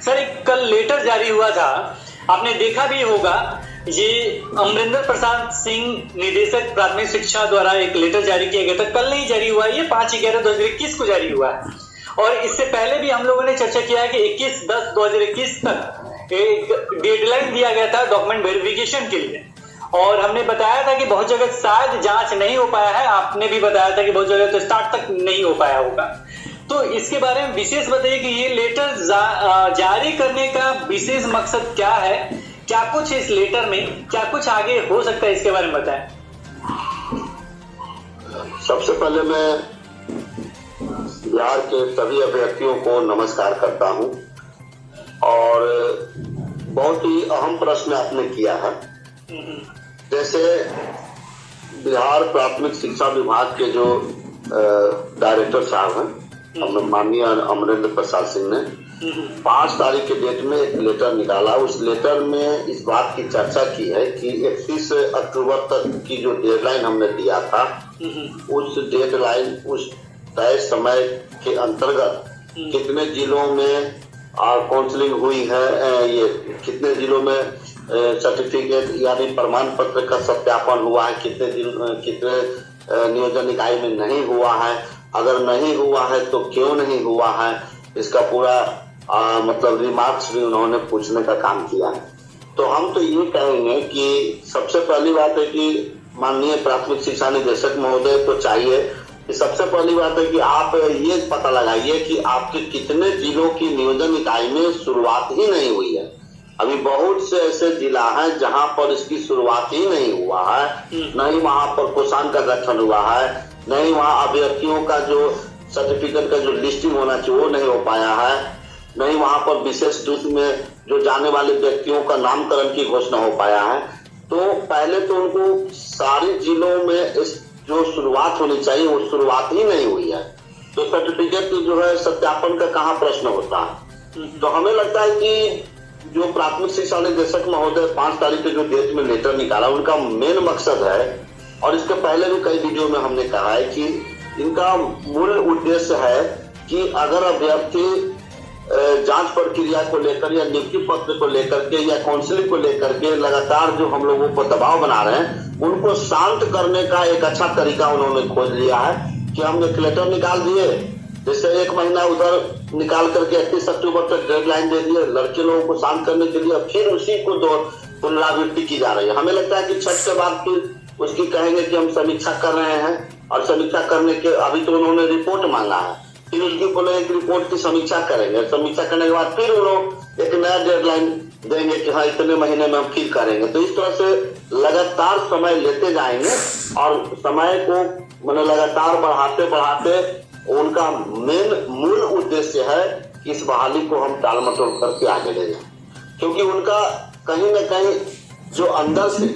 Sir एक कल letter जारी हुआ था, आपने देखा भी होगा, ये अमरिंदर प्रसाद सिंह निदेशक प्राथमिक शिक्षा द्वारा एक लेटर जारी किया गया था। कल नहीं जारी हुआ, ये 5/11/2021 को जारी हुआ है। और इससे पहले भी हम लोगों ने चर्चा किया है कि 21/10/2021 तक एक डेडलाइन दिया गया था डॉक्यूमेंट वेरिफिकेशन के लिए। और हमने बताया था कि बहुत जगह शायद जांच नहीं हो पाया है, आपने भी बताया था कि बहुत जगह तो स्टार्ट तक नहीं हो पाया होगा। तो इसके बारे में विशेष बताइए कि ये लेटर जारी करने का विशेष मकसद क्या है, क्या कुछ इस लेटर में, क्या कुछ आगे हो सकता है, इसके बारे में बताएं। सबसे पहले मैं बिहार के सभी अभ्यर्थियों को नमस्कार करता हूं और बहुत ही अहम प्रश्न आपने किया है। जैसे बिहार प्राथमिक शिक्षा विभाग के जो डायरेक्टर साहब हैं माननीय अमरिंदर प्रसाद सिंह ने 5 तारीख के डेट में एक लेटर निकाला। उस लेटर में इस बात की चर्चा की है कि 31 अक्टूबर तक की जो डेडलाइन हमने दिया था, उस डेडलाइन, उस तय समय के अंतर्गत कितने जिलों में काउंसलिंग हुई है, ये कितने जिलों में सर्टिफिकेट यानी प्रमाण पत्र का सत्यापन हुआ है, कितने नियोजन निकाय में नहीं हुआ है, अगर नहीं हुआ है तो क्यों नहीं हुआ है, इसका पूरा मतलब रिमार्क्स भी उन्होंने पूछने का काम किया है। तो हम तो ये कहेंगे कि सबसे पहली बात है कि माननीय प्राथमिक शिक्षा निदेशक महोदय को चाहिए कि सबसे पहली बात है कि आप ये पता लगाइए कि आपके कितने जिलों की नियोजन इकाई में शुरुआत ही नहीं हुई है। अभी बहुत से ऐसे जिला हैं जहां पर इसकी शुरुआत ही नहीं हुआ है, नहीं वहां पर कोषांग का गठन हुआ है, नहीं वहां अभ्यर्थियों का जो सर्टिफिकेट का जो लिस्टिंग होना चाहिए वो नहीं हो पाया है, नहीं वहां पर विशेष दूत में जो जाने वाले व्यक्तियों का नामकरण की घोषणा हो पाया है। तो पहले तो उनको सारे जिलों में इस जो शुरुआत होनी चाहिए वो शुरुआत ही नहीं हुई है, तो सर्टिफिकेट जो है सत्यापन का कहाँ प्रश्न होता है। तो हमें लगता है कि जो प्राथमिक शिक्षा निदेशक महोदय 5 तारीख के जो डेट में लेटर निकाला, उनका मेन मकसद है, और इसके पहले भी कई वीडियो में हमने कहा है कि इनका मूल उद्देश्य है कि अगर अभ्यर्थी जांच प्रक्रिया को लेकर या नियुक्ति पत्र को लेकर के या काउंसलिंग को लेकर के लगातार जो हम लोगों पर दबाव बना रहे हैं, उनको शांत करने का एक अच्छा तरीका उन्होंने खोज लिया है कि हम एक लेटर निकाल दिए, जैसे 1 महीना उधर निकाल करके 31 अक्टूबर तक डेडलाइन दे दिए लड़के लोगों को शांत करने के लिए, फिर उसी को पुनरावृत्ति की जा रही है। हमें लगता है कि छठ के बाद फिर उसकी कहेंगे कि हम समीक्षा कर रहे हैं, और समीक्षा करने के अभी तो उन्होंने रिपोर्ट मांगा है, फिर उसकी बोले एक रिपोर्ट की समीक्षा करेंगे, समीक्षा करने के बाद फिर उन्होंने एक नया डेडलाइन देंगे कि हाँ इतने महीने में हम फिर करेंगे। तो इस तरह से लगातार समय लेते जाएंगे और समय को मतलब लगातार बढ़ाते बढ़ाते उनका मूल उद्देश्य है कि इस बहाली को हम टाल मटोल करके आगे ले जाएं, क्योंकि उनका कहीं न कहीं जो अंदर से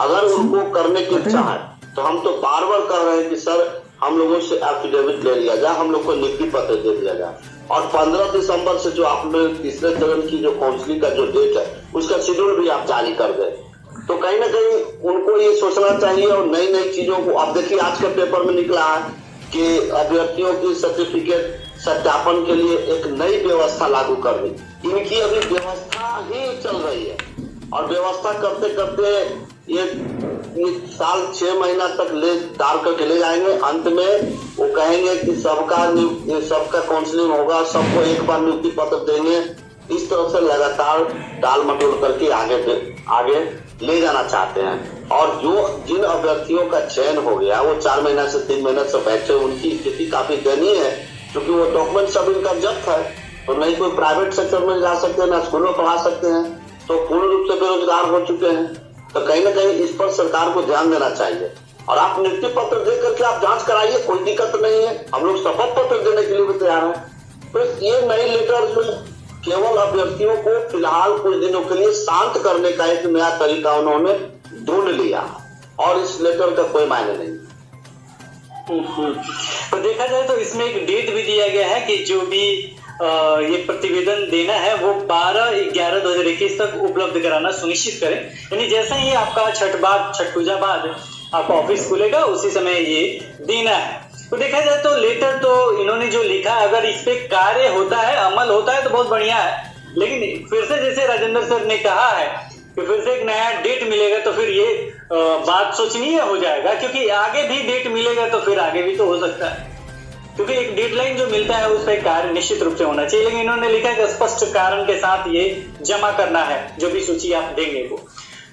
अगर उनको करने की इच्छा है, तो हम तो बार बार कह रहे हैं कि सर हम लोगों से एफिडेविट ले लिया जाए, हम लोग को नियुक्ति पत्र दे दिया जाए, और 15 दिसंबर से जो आपने तीसरे चरण की जो काउंसलिंग का जो डेट है उसका शेड्यूल भी आप जारी कर दें। तो कहीं ना कहीं उनको ये सोचना चाहिए और नई नई चीजों को, अब देखिए आज के पेपर में निकला है कि अभ्यर्थियों की सर्टिफिकेट सत्यापन के लिए एक नई व्यवस्था लागू कर दी। इनकी अभी व्यवस्था ही चल रही है और व्यवस्था करते करते ये साल 6 महीना तक ले डाल करके ले जाएंगे। अंत में वो कहेंगे कि सबका काउंसलिंग होगा, सबको एक बार नियुक्ति पत्र देंगे। इस तरह से लगातार डाल मटोल करके आगे ले जाना चाहते हैं। और जो जिन अभ्यर्थियों का चयन हो गया वो 4 महीना से 3 महीना से बैठे, उनकी स्थिति काफी दयनीय है, क्योंकि वो डॉक्यूमेंट सब इनका जब्त है, तो नहीं कोई प्राइवेट सेक्टर में जा सकते हैं, ना स्कूल में पढ़ा सकते हैं, तो पूर्ण रूप से बेरोजगार हो चुके हैं। तो कहीं ना कहीं इस पर सरकार को ध्यान देना चाहिए। और आप नियुक्ति पत्र दे करके आप जांच कराइए, कोई दिक्कत नहीं है, हम लोग शपथ पत्र देने के लिए भी तैयार हैं। तो ये नई लेटर में केवल अभ्यर्थियों को फिलहाल कुछ दिनों के लिए शांत करने का एक नया तरीका उन्होंने ढूंढ लिया, और इस लेटर का कोई मायने नहीं। तो देखा जाए तो इसमें एक डेट भी दिया गया है कि जो भी ये प्रतिवेदन देना है वो 12/11/2021 तक उपलब्ध कराना सुनिश्चित करें। यानी जैसे ही आपका छठ पूजा बाद आपका ऑफिस खुलेगा उसी समय ये देना है। तो देखा जाए तो लेटर तो इन्होंने जो लिखा है, अगर इस पे कार्य होता है, अमल होता है तो बहुत बढ़िया है, लेकिन फिर से जैसे राजेंद्र सर ने कहा है कि फिर से एक नया डेट मिलेगा तो फिर ये बात सोचनीय हो जाएगा, क्योंकि आगे भी डेट मिलेगा तो फिर आगे भी तो हो सकता है, क्योंकि एक डेडलाइन जो मिलता है उस पर कार्य निश्चित रूप से होना चाहिए। लेकिन इन्होंने लिखा है कि स्पष्ट कारण के साथ ये जमा करना है, जो भी सूची आप देंगे वो,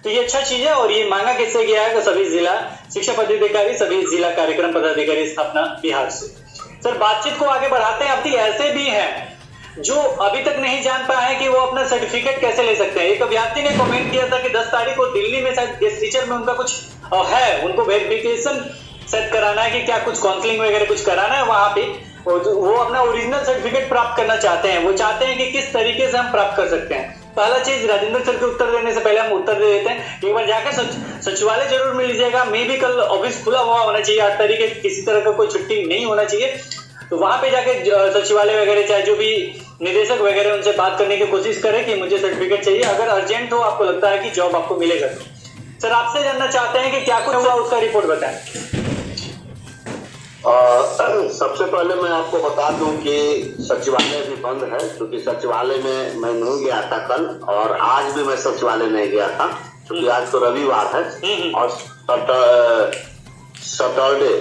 तो ये अच्छा चीज है। और ये मांगा किससे गया है कि सभी जिला शिक्षा पदाधिकारी, सभी जिला कार्यक्रम पदाधिकारी स्थापना बिहार से। सर बातचीत को आगे बढ़ाते हैं। अभी ऐसे भी हैं जो अभी तक नहीं जान पाए हैं कि वो अपना सर्टिफिकेट कैसे ले सकते हैं। एक अभ्यर्थी ने कमेंट किया था कि 10 तारीख को दिल्ली में शायद गेस्ट टीचर में उनका कुछ है, उनको वेरिफिकेशन सेट कराना है कि क्या कुछ काउंसलिंग वगैरह कुछ कराना है वहां पे, वो अपना ओरिजिनल सर्टिफिकेट प्राप्त करना चाहते हैं। वो चाहते हैं कि किस तरीके से हम प्राप्त कर सकते हैं। पहला चीज, राजेंद्र सर के उत्तर देने से पहले हम उत्तर दे देते हैं। एक बार जाकर सचिवालय जरूर मिल लीजिएगा। मे भी कल ऑफिस खुला हुआ होना चाहिए, 8 तारीख किसी तरह का कोई छुट्टी नहीं होना चाहिए, तो वहां पे जाके सचिवालय वगैरह चाहे जो भी निदेशक वगैरह उनसे बात करने की कोशिश करें कि मुझे सर्टिफिकेट चाहिए। अगर अर्जेंट हो, आपको लगता है कि जॉब आपको मिलेगा तो। सर आपसे जानना चाहते हैं कि क्या कुछ हुआ, उसका रिपोर्ट बताएं। सबसे पहले मैं आपको बता दूं कि सचिवालय भी बंद है, क्योंकि सचिवालय में मैं नहीं गया था कल, और आज भी मैं सचिवालय नहीं गया था, क्योंकि आज तो रविवार है और सैटरडे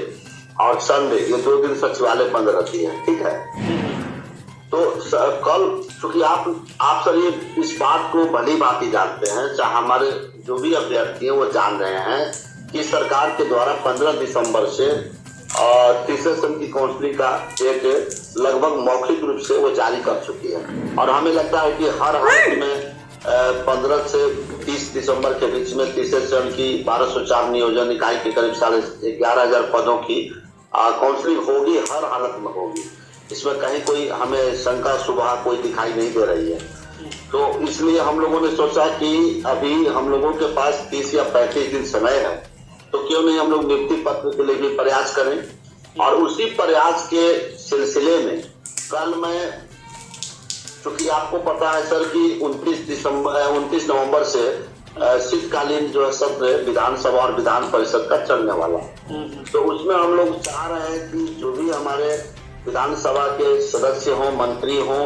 और संडे ये 2 दिन सचिवालय बंद रहती है। ठीक है, तो कल चूंकि आप सर ये इस बात को भली बात ही जानते हैं, चाहे हमारे जो भी अभ्यर्थी हैं वो जान रहे हैं कि सरकार के द्वारा 15 दिसंबर से तीसरे सेम की काउंसलिंग का एक लगभग मौखिक रूप से वो जारी कर चुकी है। और हमें लगता है कि हर हालत में 15 से 30 दिसंबर के बीच में तीसरे सेम की 1204 नियोजन इकाई के करीब 11,500 पदों की काउंसलिंग होगी, हर हालत में होगी। इसमें कहीं कोई हमें शंका सुबह कोई दिखाई नहीं दे रही है। तो इसलिए हम लोगों ने सोचा कि अभी हम लोगों के पास 30 या 35 दिन समय है, तो क्यों नहीं हम लोग नियुक्ति पत्र के लिए भी प्रयास करें। और उसी प्रयास के सिलसिले में कल मैं, चूंकि आपको पता है सर कि 29 नवंबर से शीतकालीन जो है सत्र विधानसभा और विधान परिषद का चलने वाला, तो उसमें हम लोग चाह रहे हैं कि जो भी हमारे विधानसभा के सदस्य हों, मंत्री हों,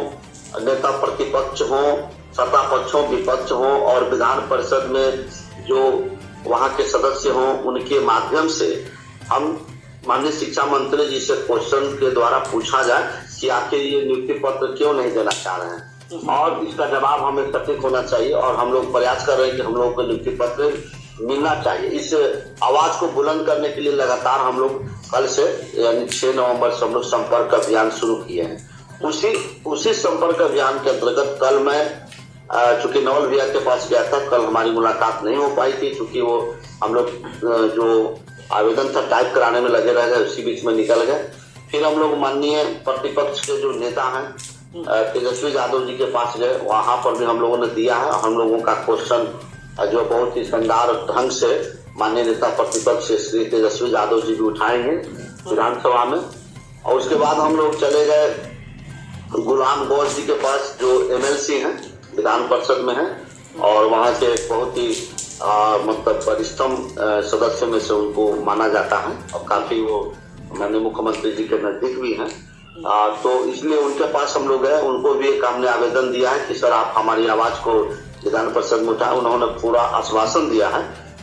नेता प्रतिपक्ष हों, सत्ता पक्ष हों, विपक्ष हों, और विधान परिषद में जो वहां के सदस्य हों, उनके माध्यम से हम माननीय शिक्षा मंत्री जी से क्वेश्चन के द्वारा पूछा जाए कि आखिर ये नियुक्ति पत्र क्यों नहीं देना चाह रहे हैं, और इसका जवाब हमें सटीक होना चाहिए। और हम लोग प्रयास कर रहे हैं कि हम लोगों को नियुक्ति पत्र मिलना चाहिए। इस आवाज को बुलंद करने के लिए लगातार हम लोग कल से यानी 6 नवंबर से हम लोग संपर्क अभियान शुरू किए हैं। उसी संपर्क अभियान के अंतर्गत कल मैं चूंकि नवल भैया के पास गया था, कल हमारी मुलाकात नहीं हो पाई थी, चूंकि वो हम लोग जो आवेदन था टाइप कराने में लगे रह गए, उसी बीच में निकल गए। फिर हम लोग माननीय प्रतिपक्ष के जो नेता हैं तेजस्वी यादव जी के पास गए, वहां पर भी हम लोगों ने दिया है। हम लोगों का क्वेश्चन जो बहुत ही शानदार ढंग से माननीय नेता प्रतिपक्ष श्री तेजस्वी यादव जी भी उठाएंगे विधानसभा में। और उसके बाद हम लोग चले गए गुलाम गौर जी के पास, जो MLC हैं, विधान परिषद में है, और वहां से बहुत ही मतलब वरिष्ठम सदस्य में से उनको माना जाता है, और काफी वो माननीय मुख्यमंत्री जी के नजदीक भी हैं। तो इसलिए उनके पास हम लोग गए, उनको भी एक हमने आवेदन दिया है कि सर आप हमारी आवाज को विधान परिषद में उठाएं। उन्होंने पूरा आश्वासन दिया है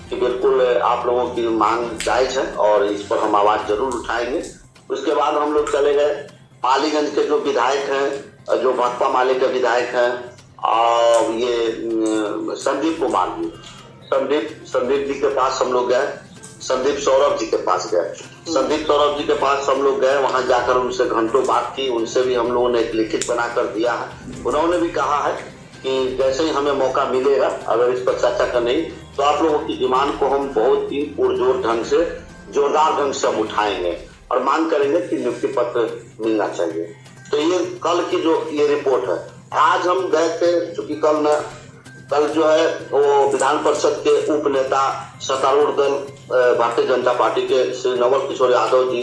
कि बिल्कुल आप लोगों की मांग जायज है और इस पर हम आवाज जरूर उठाएंगे। उसके बाद हम लोग चले गए पालीगंज के जो विधायक हैं, जो भाकपा माले के विधायक हैं, और ये संदीप कुमार जी, संदीप जी के पास हम लोग गए, संदीप सौरभ जी के पास गए। संदीप सौरभ जी के पास हम लोग गए, वहां जाकर उनसे घंटों बात की, उनसे भी हम लोगों ने एक लिखित बनाकर दिया है। उन्होंने भी कहा है कि जैसे ही हमें मौका मिलेगा अगर इस पर चर्चा करनी, तो आप लोगों की डिमांड को हम बहुत ही पुरजोर ढंग से, जोरदार ढंग से हम उठाएंगे और मांग करेंगे कि नियुक्ति पत्र मिलना चाहिए। तो ये कल की जो ये रिपोर्ट है। आज हम गए थे, चूंकि कल जो है वो विधान परिषद के उप नेता सत्तारूढ़ दल भारतीय जनता पार्टी के श्री नवल किशोर यादव जी,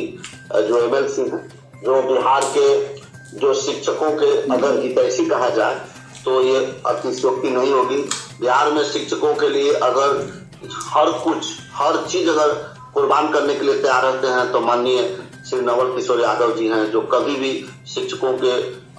जो MLC हैं, जो बिहार के जो शिक्षकों के अगर हितैषी कहा जाए तो ये अतिशयोक्ति नहीं होगी। बिहार में शिक्षकों के लिए अगर हर चीज अगर कुर्बान करने के लिए तैयार रहते हैं तो माननीय श्री नवल किशोर यादव जी हैं, जो कभी भी शिक्षकों के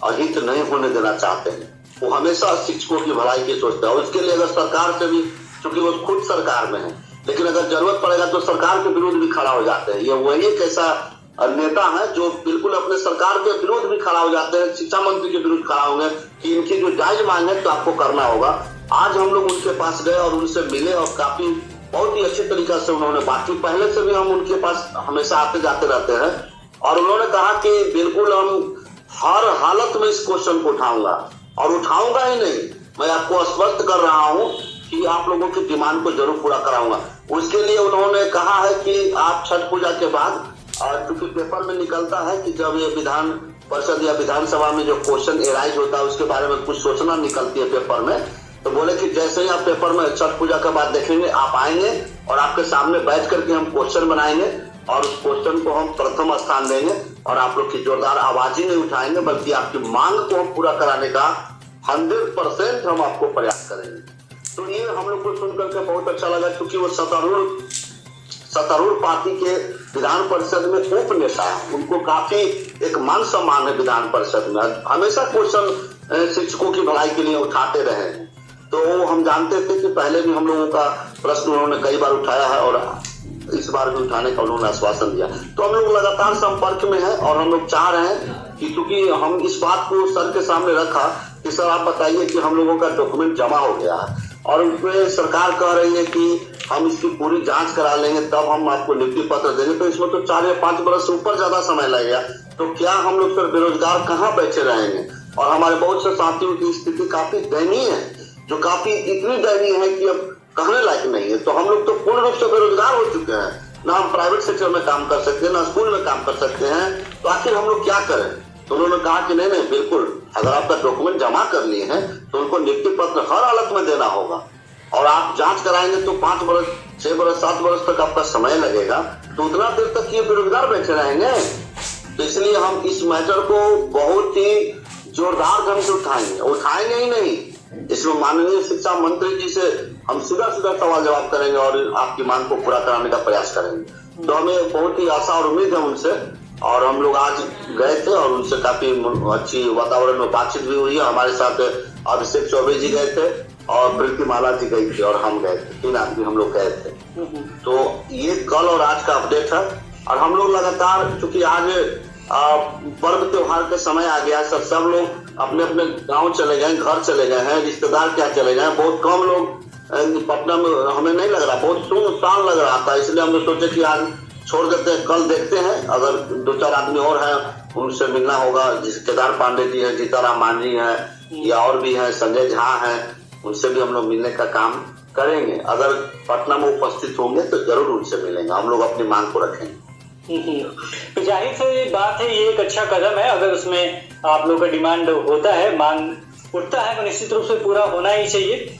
अहित नहीं होने देना चाहते हैं। वो हमेशा शिक्षकों की भलाई की सोचता है। और उसके लिए अगर सरकार से भी, चूंकि वो खुद सरकार में है, लेकिन अगर जरूरत पड़ेगा तो सरकार के विरुद्ध भी खड़ा हो जाते हैं। ये वही एक ऐसा नेता है जो बिल्कुल अपने सरकार के विरुद्ध भी खड़ा हो जाते हैं, शिक्षा मंत्री के विरुद्ध खड़ा होंगे कि इनकी जो जायज मांग है तो आपको करना होगा। आज हम लोग उनके पास गए और उनसे मिले और काफी बहुत ही अच्छे तरीका से उन्होंने बात की। पहले से भी हम उनके पास हमेशा आते जाते रहते हैं और उन्होंने कहा कि बिल्कुल हम हर हालत में इस क्वेश्चन को उठाऊंगा और उठाऊंगा ही नहीं, मैं आपको स्पष्ट कर रहा हूं कि आप लोगों की डिमांड को जरूर पूरा कराऊंगा। उसके लिए उन्होंने कहा है कि आप छठ पूजा के बाद, क्योंकि पेपर में निकलता है कि जब ये विधान परिषद या विधानसभा में जो क्वेश्चन एराइज होता है उसके बारे में कुछ सूचना निकलती है पेपर में, तो बोले कि जैसे ही आप पेपर में छठ पूजा के बाद देखेंगे आप आएंगे और आपके सामने बैठ करके हम क्वेश्चन बनाएंगे और उस क्वेश्चन को हम प्रथम स्थान देंगे और आप लोग की जोरदार आवाज ही नहीं उठाएंगे बल्कि आपकी मांग को हम पूरा कराने का 100% हम आपको प्रयास करेंगे। तो ये हम लोग को सुनकर के बहुत अच्छा लगा, क्योंकि वो सत्तारूढ़ पार्टी के विधान परिषद में उप नेता है, उनको काफी एक मान सम्मान है विधान परिषद में। हमेशा क्वेश्चन शिक्षकों की भलाई के लिए उठाते रहे हैं, तो हम जानते थे कि पहले भी हम लोगों का प्रश्न उन्होंने कई बार उठाया है और इस बार भी उठाने का उन्होंने आश्वासन दिया। तो हम लोग लगातार संपर्क में हैं और हम लोग चाह रहे हैं कि, क्योंकि हम इस बात को सर के सामने रखा कि सर आप बताइए कि हम लोगों का डॉक्यूमेंट जमा हो गया है और उसमें सरकार कह रही है कि हम इसकी पूरी जांच करा लेंगे तब हम आपको नियुक्ति पत्र देंगे, तो इसमें तो 4 या 5 बरस से ऊपर ज्यादा समय लगेगा। तो क्या हम लोग सर बेरोजगार कहाँ बैठे रहेंगे? और हमारे बहुत से साथियों की स्थिति काफी दयनीय है, जो काफी इतनी दयनीय है कि अब कहने लायक नहीं है। तो हम लोग तो पूर्ण रूप से बेरोजगार हो चुके हैं, ना हम प्राइवेट सेक्टर में काम कर सकते हैं ना स्कूल में काम कर सकते हैं, तो आखिर हम लोग क्या करें? तो उन्होंने कहा कि नहीं बिल्कुल, अगर आपका डॉक्यूमेंट जमा कर लिए हैं तो उनको नियुक्ति पत्र हर हालत में देना होगा और आप जांच कराएंगे तो 5 बरस 6 बरस 7 बरस तक आपका समय लगेगा, तो उतना देर तक ये बेरोजगार बैठे रहेंगे। तो इसलिए हम इस मैटर को बहुत ही जोरदार ढंग से उठाएंगे ही नहीं, इसमें माननीय शिक्षा मंत्री जी से हम सीधा सवाल जवाब करेंगे और आपकी मांग को पूरा कराने का प्रयास करेंगे। तो हमें बहुत ही आशा और उम्मीद है उनसे, और हम लोग आज गए थे और उनसे काफी अच्छी वातावरण में बातचीत भी हुई है। हमारे साथ अभिषेक चौबे जी गए थे और प्रीतिमाला जी गई थी और हम गए थे, 3 आदमी हम लोग गए थे। तो ये कल और आज का अपडेट है और हम लोग लगातार, चूंकि आज पर्व त्योहार के समय आ गया, सब लोग अपने अपने गांव चले गए, घर चले गए हैं, रिश्तेदार क्या चले गए, बहुत कम लोग पटना में, हमें नहीं लग रहा, बहुत सुनसान लग रहा था, इसलिए हमने सोचे कि आज छोड़ देते हैं, कल देखते हैं अगर 2-4 आदमी और हैं उनसे मिलना होगा, जैसे केदार पांडे जी है, जीताराम मांझी है या और भी है, संजय झा है, उनसे भी हम लोग मिलने का काम करेंगे। अगर पटना में उपस्थित होंगे तो जरूर उनसे मिलेंगे, हम लोग अपनी मांग को रखेंगे। तो जाहिर से बात है, ये एक अच्छा कदम है। अगर उसमें आप लोग का डिमांड होता है, मांग उठता है, तो निश्चित रूप से पूरा होना ही चाहिए।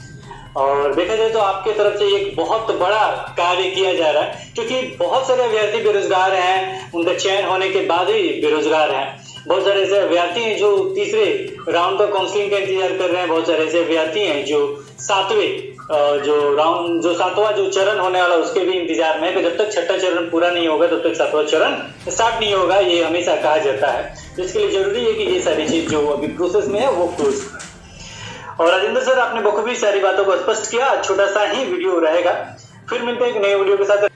और देखा जाए तो आपके तरफ से एक बहुत बड़ा कार्य किया जा रहा है, क्योंकि बहुत सारे अभ्यर्थी बेरोजगार हैं, उनका चयन होने के बाद ही बेरोजगार हैं। बहुत सारे ऐसे अभ्यर्थी हैं जो तीसरे राउंड का काउंसलिंग का इंतजार कर रहे हैं, बहुत सारे ऐसे अभ्यर्थी हैं जो 7वां जो चरण होने वाला उसके भी इंतजार में है। जब तक 6ठा चरण पूरा नहीं होगा तब तक 7वां चरण स्टार्ट नहीं होगा, ये हमेशा कहा जाता है। इसके लिए जरूरी है कि ये सारी चीज जो अभी प्रोसेस में है वो क्लोज। और राजेंद्र सर, आपने बखूबी सारी बातों को स्पष्ट किया। छोटा सा ही वीडियो रहेगा, फिर मिलते हैं एक नए वीडियो के साथ।